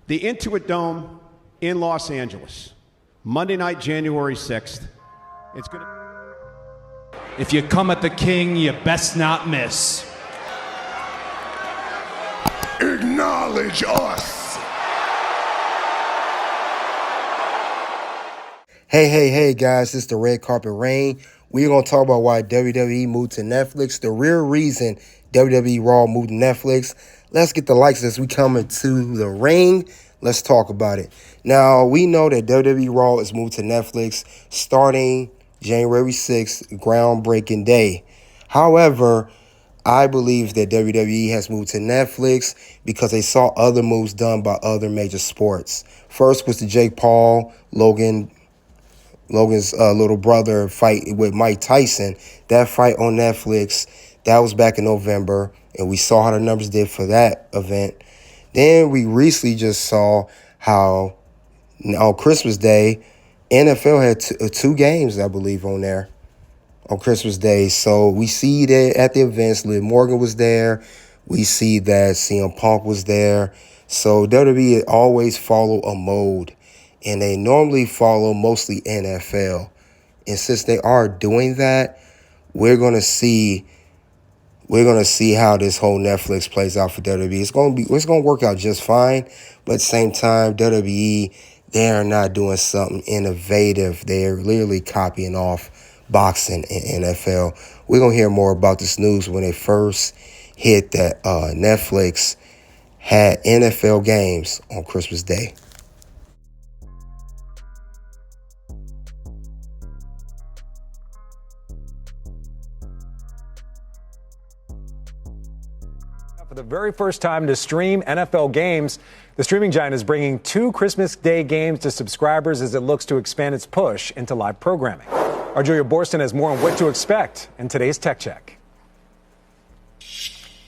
The Intuit Dome in Los Angeles, Monday night, January 6th. It's going to... If you come at the king, you best not miss. Acknowledge us. Hey, guys, this is the Red Carpet Rain. We're going to talk about why WWE moved to Netflix, the real reason WWE Raw moved to Netflix. Let's get the likes as we come into the ring. Let's talk about it. Now, we know that WWE Raw is moved to Netflix starting January 6th, groundbreaking day. However, I believe that WWE has moved to Netflix because they saw other moves done by other major sports. First was the Jake Paul, Logan's little brother fight with Mike Tyson. That fight on Netflix, that was back in November, and we saw how the numbers did for that event. Then we recently just saw how on Christmas Day, NFL had two games, I believe, on there on Christmas Day. So we see that at the events, Liv Morgan was there. We see that CM Punk was there. So WWE always follow a mode, and they normally follow mostly NFL. And since they are doing that, we're gonna see how this whole Netflix plays out for WWE. It's gonna work out just fine, but at the same time, WWE, they are not doing something innovative. They're literally copying off boxing and NFL. We're gonna hear more about this news when it first hit that Netflix had NFL games on Christmas Day. For the very first time to stream NFL games, the streaming giant is bringing 2 Christmas Day games to subscribers as it looks to expand its push into live programming. Our Julia Borston has more on what to expect in today's Tech Check.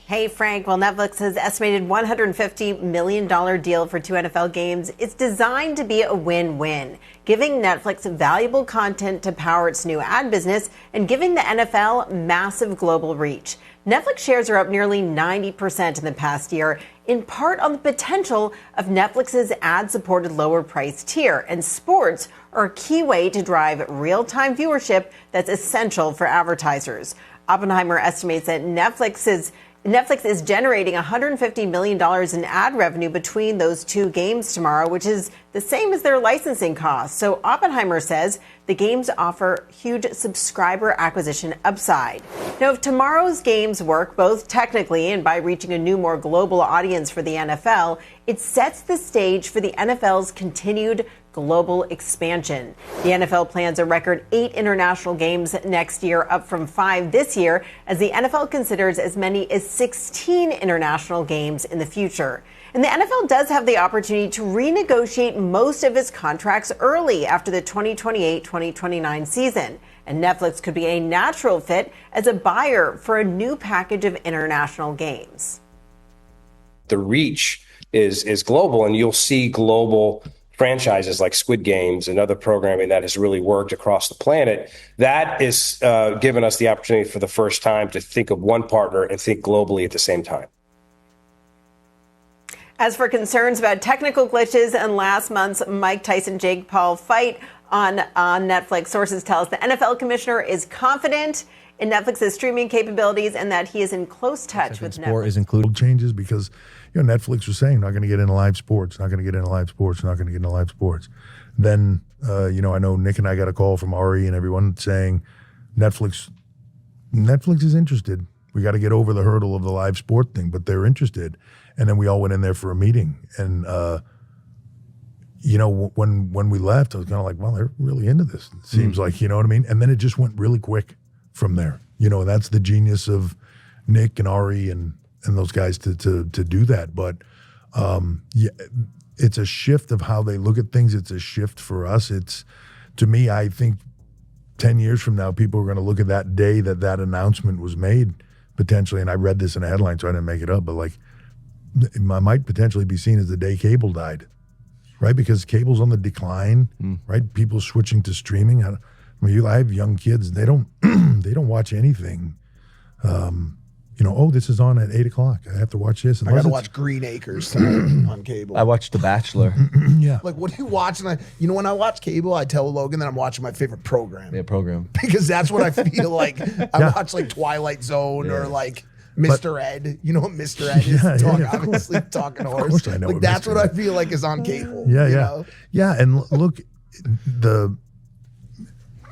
Hey, Frank. Well, Netflix's estimated $150 million deal for 2 NFL games is designed to be a win-win, giving Netflix valuable content to power its new ad business and giving the NFL massive global reach. Netflix shares are up nearly 90% in the past year, in part on the potential of Netflix's ad-supported lower-price tier, and sports are a key way to drive real-time viewership that's essential for advertisers. Oppenheimer estimates that Netflix is generating $150 million in ad revenue between those 2 games tomorrow, which is the same as their licensing costs. So Oppenheimer says the games offer huge subscriber acquisition upside. Now, if tomorrow's games work both technically and by reaching a new, more global audience for the NFL, it sets the stage for the NFL's continued global expansion. The NFL plans a record 8 international games next year, up from 5 this year, as the NFL considers as many as 16 international games in the future. And the NFL does have the opportunity to renegotiate most of its contracts early after the 2028-2029 season. And Netflix could be a natural fit as a buyer for a new package of international games. The reach is global, and you'll see global franchises like Squid Games and other programming that has really worked across the planet. That is given us the opportunity for the first time to think of one partner and think globally at the same time. As for concerns about technical glitches in last month's Mike Tyson-Jake Paul fight on Netflix, sources tell us the NFL commissioner is confident in Netflix's streaming capabilities and that he is in close touch with Netflix. Sport is included changes because Netflix was saying not going to get into live sports, not going to get into live sports, not going to get into live sports. Then I know Nick and I got a call from Ari and everyone saying Netflix is interested. We got to get over the hurdle of the live sport thing, but they're interested. And then we all went in there for a meeting, and when we left, I was kind of like, well, they're really into this. It seems like, you know what I mean? And then it just went really quick from there. That's the genius of Nick and Ari and those guys to do that. But it's a shift of how they look at things. It's a shift for us. To me, I think 10 years from now, people are going to look at that day that announcement was made potentially. And I read this in a headline, so I didn't make it up, but it might potentially be seen as the day cable died, right? Because cable's on the decline, right? People switching to streaming. I have young kids. They don't watch anything oh, this is on at 8 o'clock. I have to watch this. I gotta watch Green Acres tonight on cable. I watched The Bachelor. Yeah. Like, what do you watch? And when I watch cable, I tell Logan that I'm watching my favorite program. Yeah, program. Because that's what I feel like. I watch like Twilight Zone or like Mr. Ed. You know what Mr. Ed is? Obviously talking horse. Of course I know like what that's Mr. what Ed. I feel like is on cable. Yeah, you yeah. know? Yeah, and look, the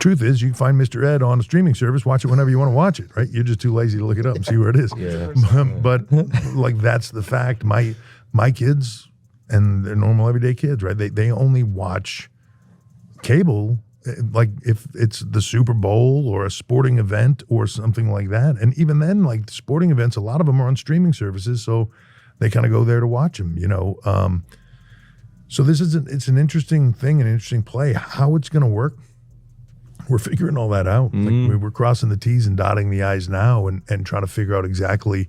truth is you can find Mr. Ed on a streaming service, watch it whenever you want to watch it, right? You're just too lazy to look it up and see where it is. But like that's the fact. My kids and they're normal everyday kids, right? They only watch cable like if it's the Super Bowl or a sporting event or something like that. And even then, like sporting events, a lot of them are on streaming services, so they kind of go there to watch them, So it's an interesting thing, an interesting play. How it's going to work, we're figuring all that out. Like we're crossing the T's and dotting the I's now and trying to figure out exactly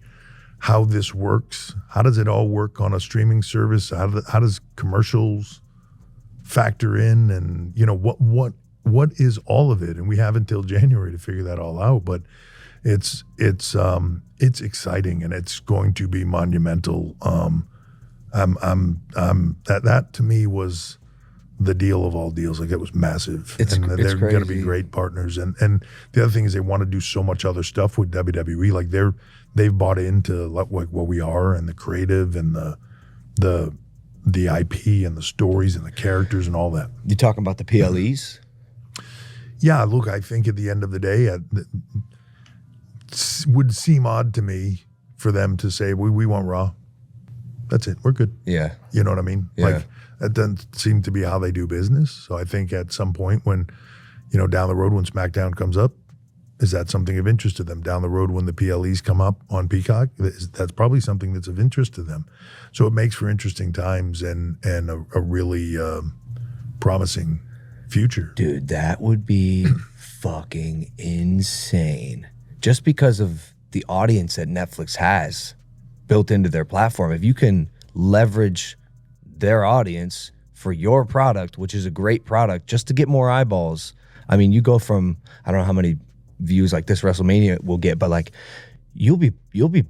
how this works. How does it all work on a streaming service? How does commercials factor in? And, what is all of it? And we have until January to figure that all out. But it's exciting and it's going to be monumental. That to me was the deal of all deals. Like it was massive. They're going to be great partners. And the other thing is they want to do so much other stuff with WWE. Like they've bought into like what we are and the creative and the IP and the stories and the characters and all that. You talking about the PLEs? Yeah, look, I think at the end of the day, it would seem odd to me for them to say, we want Raw. That's it. We're good. Yeah. You know what I mean? Yeah. Like that doesn't seem to be how they do business. So I think at some point when, down the road when SmackDown comes up, is that something of interest to them? Down the road when the PLEs come up on Peacock, that's probably something that's of interest to them. So it makes for interesting times and a really promising future. Dude, that would be fucking insane. Just because of the audience that Netflix has built into their platform. If you can leverage their audience for your product, which is a great product, just to get more eyeballs. I mean, you go from, I don't know how many views like this WrestleMania will get, but like you'll be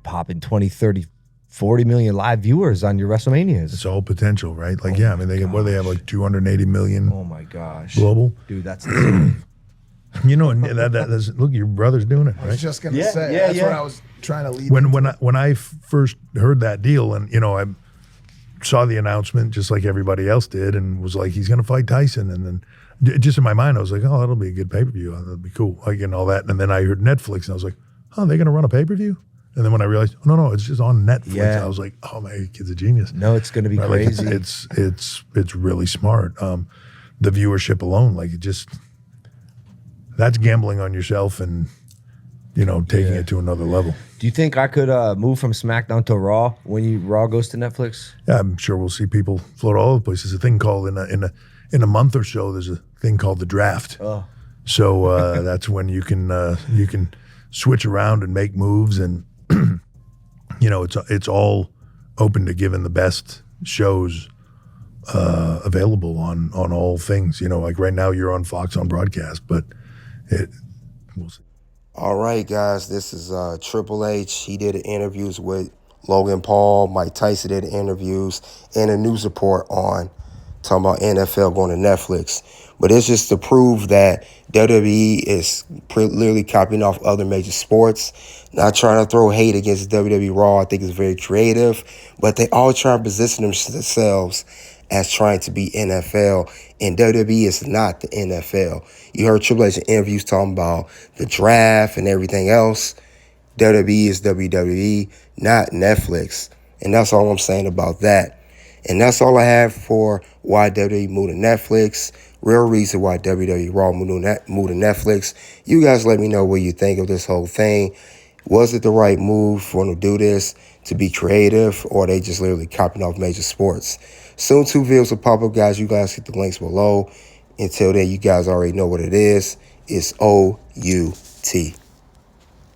popping 20, 30, 40 million live viewers on your WrestleManias. It's all potential, right? Like, they have like 280 million. Oh my gosh. Global. Dude, that's insane. And that's, look, your brother's doing it, right? I was just going to say, that's what I was trying to lead when I first heard that deal and, I saw the announcement just like everybody else did and was like, he's going to fight Tyson. And then just in my mind, I was like, oh, that'll be a good pay-per-view. That'll be cool. Like, and all that. And then I heard Netflix and I was like, oh, they're going to run a pay-per-view? And then when I realized, oh, no, it's just on Netflix. Yeah. I was like, oh, my kid's a genius. No, it's going to be crazy. Like it's really smart. The viewership alone, like that's gambling on yourself and, taking it to another level. Do you think I could move from SmackDown to Raw when Raw goes to Netflix? Yeah, I'm sure we'll see people float all over the place. There's a thing called in a month or so. There's a thing called the draft. Oh. So that's when you can switch around and make moves, and it's all open to giving the best shows available on all things. Like right now you're on Fox on broadcast, but we'll see. All right, guys, this is Triple H. He did interviews with Logan Paul. Mike Tyson did interviews and a news report on talking about NFL going to Netflix. But it's just to prove that WWE is literally copying off other major sports. Not trying to throw hate against WWE Raw. I think it's very creative. But they all try to position themselves as trying to be NFL. And WWE is not the NFL. You heard Triple H in interviews talking about the draft and everything else. WWE is WWE, not Netflix. And that's all I'm saying about that. And that's all I have for why WWE moved to Netflix. Real reason why WWE Raw moved to Netflix. You guys let me know what you think of this whole thing. Was it the right move for them to do this, to be creative, or are they just literally copying off major sports? Soon 2 videos will pop up, guys. You guys hit the links below. Until then, you guys already know what it is. It's OUT.